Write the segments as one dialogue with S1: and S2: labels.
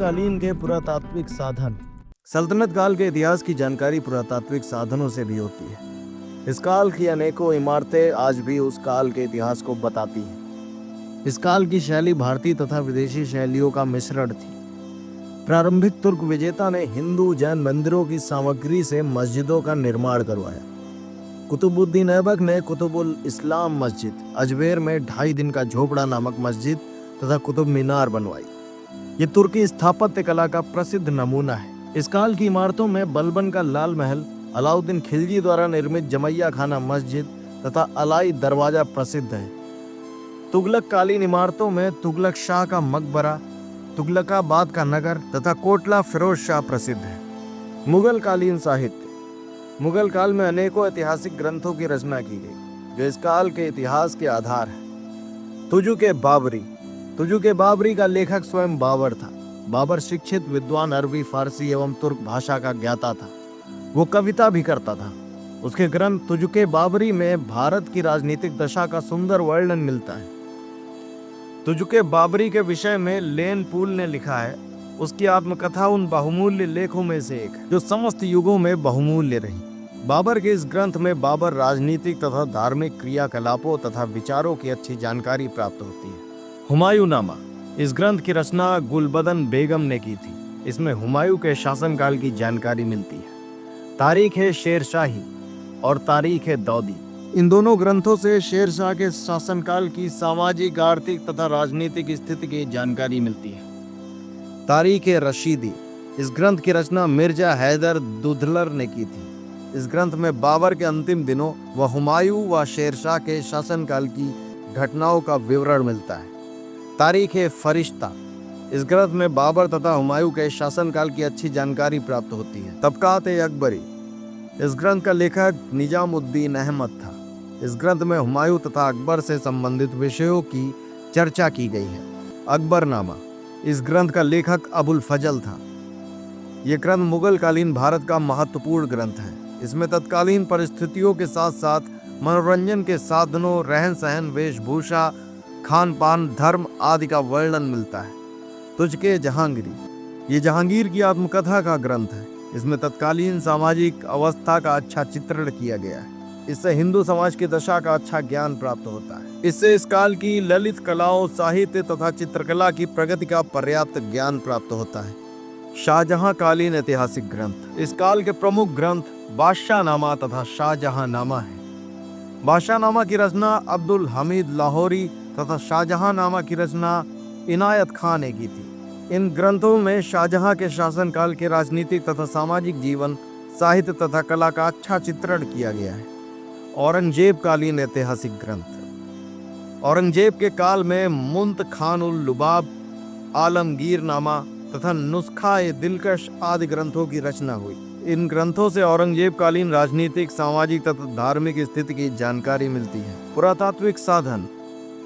S1: कालीन के पुरातात्विक साधन। सल्तनत काल के इतिहास की जानकारी पुरातात्विक साधनों से भी होती है। इस काल की अनेकों इमारतें आज भी उस काल के इतिहास को बताती हैं। इस काल की शैली भारतीय तथा विदेशी शैलियों का मिश्रण थी। प्रारंभिक तुर्क विजेता ने हिंदू जैन मंदिरों की सामग्री से मस्जिदों का निर्माण करवाया। कुतुबुद्दीन ऐबक ने कुतुबुल इस्लाम मस्जिद अजमेर में 2.5 दिन का झोपड़ा नामक मस्जिद तथा कुतुब मीनार बनवाई। ये तुर्की स्थापत्य कला का प्रसिद्ध नमूना है। इस काल की इमारतों में बलबन का लाल महल, अलाउद्दीन खिलजी द्वारा निर्मित जमैया खाना मस्जिद तथा अलाई दरवाजा प्रसिद्ध है। तुगलक कालीन इमारतों में तुगलक शाह का मकबरा, तुगलकाबाद का नगर तथा कोटला फिरोज शाह प्रसिद्ध है। मुगल कालीन साहित्य। मुगल काल में अनेकों ऐतिहासिक ग्रंथों की रचना की गई जो इस काल के इतिहास के आधार है। तुजुके बाबरी का लेखक स्वयं बाबर था। बाबर शिक्षित विद्वान अरबी, फारसी एवं तुर्क भाषा का ज्ञाता था। वो कविता भी करता था। उसके ग्रंथ तुजुके बाबरी में भारत की राजनीतिक दशा का सुंदर वर्णन मिलता है। तुजुके बाबरी के विषय में लेन पूल ने लिखा है, उसकी आत्मकथा उन बहुमूल्य लेखों में से एक है जो समस्त युगों में बहुमूल्य रही। बाबर के इस ग्रंथ में बाबर राजनीतिक तथा धार्मिक क्रियाकलापों तथा विचारों की अच्छी जानकारी प्राप्त होती है। हुमायूंनामा। इस ग्रंथ की रचना गुलबदन बेगम ने की थी। इसमें हुमायूं के शासनकाल की जानकारी मिलती है। तारीख है शेरशाही और तारीख है दौदी। इन दोनों ग्रंथों से शेरशाह के शासनकाल की सामाजिक, आर्थिक तथा राजनीतिक स्थिति की जानकारी मिलती है। तारीख है रशीदी। इस ग्रंथ की रचना मिर्जा हैदर दुधलर ने की थी। इस ग्रंथ में बाबर के अंतिम दिनों व हुमायूं व शेरशाह के शासनकाल की घटनाओं का विवरण मिलता है। तारीख है फरिश्ता। इस ग्रंथ में बाबर तथा हुमायूं के शासनकाल की अच्छी जानकारी प्राप्त होती है। तबकात-ए-अकबरी। इस ग्रंथ का लेखक निजामुद्दीन अहमद था। इस ग्रंथ में हुमायूं तथा अकबर से संबंधित विषयों की चर्चा की गई है। अकबरनामा। इस ग्रंथ का लेखक अबुल फजल था। यह ग्रंथ मुगल कालीन भारत का महत्वपूर्ण ग्रंथ है। इसमें तत्कालीन परिस्थितियों के साथ साथ मनोरंजन के साधनों, रहन सहन, वेशभूषा, खान पान, धर्म आदि का वर्णन मिलता है। तुझके जहांगीरी। ये जहांगीर की आत्मकथा का ग्रंथ है। इसमें तत्कालीन सामाजिक अवस्था का अच्छा चित्रण किया गया है। इससे हिंदू समाज की दशा का अच्छा ज्ञान प्राप्त होता है। इससे इस काल की ललित कलाओं, साहित्य तथा चित्रकला की प्रगति का पर्याप्त ज्ञान प्राप्त होता है। शाहजहां कालीन ऐतिहासिक ग्रंथ। इस काल के प्रमुख ग्रंथ बादशाहनामा तथा शाहजहांनामा है। बादशाहनामा की रचना अब्दुल हमीद लाहौरी तथा शाहजहांनामा की रचना इनायत खान ने की थी। इन ग्रंथों में शाहजहां के शासनकाल के राजनीतिक तथा सामाजिक जीवन, साहित्य तथा कला का अच्छा चित्रण किया गया है। औरंगजेब कालीन ऐतिहासिक ग्रंथ। औरंगजेब के काल में मुंत खान उल लुबाब, आलमगीरनामा तथा नुस्खा-ए-दिलकश आदि ग्रंथों की रचना हुई। इन ग्रंथों से औरंगजेब कालीन राजनीतिक, सामाजिक तथा धार्मिक स्थिति की जानकारी मिलती है। पुरातात्विक साधन।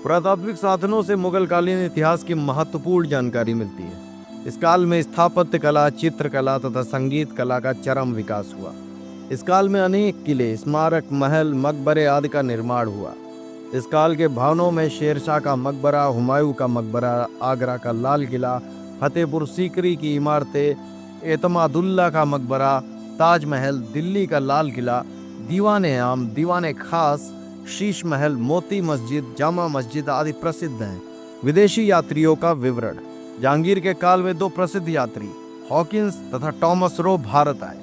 S1: पुरातात्विक साधनों से मुगल कालीन इतिहास की महत्वपूर्ण जानकारी मिलती है। इस काल में स्थापत्य कला, चित्रकला तथा संगीत कला का चरम विकास हुआ। इस काल में अनेक किले, स्मारक, महल, मकबरे आदि का निर्माण हुआ। इस काल के भवनों में शेरशाह का मकबरा, हुमायूं का मकबरा, आगरा का लाल किला, फतेहपुर सीकरी की इमारतें, एतमादुल्ला का मकबरा, ताजमहल, दिल्ली का लाल किला, दीवान-ए-आम, दीवान-ए-खास, शीश महल, मोती मस्जिद, जामा मस्जिद आदि प्रसिद्ध हैं। विदेशी यात्रियों का विवरण। जहांगीर के काल में 2 प्रसिद्ध यात्री हॉकिंस तथा टॉमस रो भारत आए।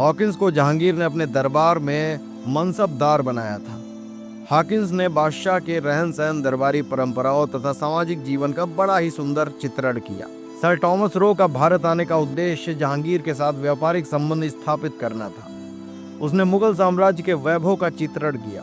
S1: हॉकिंस को जहांगीर ने अपने दरबार में मनसबदार बनाया था। हॉकिंस ने बादशाह के रहन सहन, दरबारी परंपराओं तथा सामाजिक जीवन का बड़ा ही सुंदर चित्रण किया। सर टॉमस रो का भारत आने का उद्देश्य जहांगीर के साथ व्यापारिक संबंध स्थापित करना था। उसने मुगल साम्राज्य के वैभव का चित्रण किया।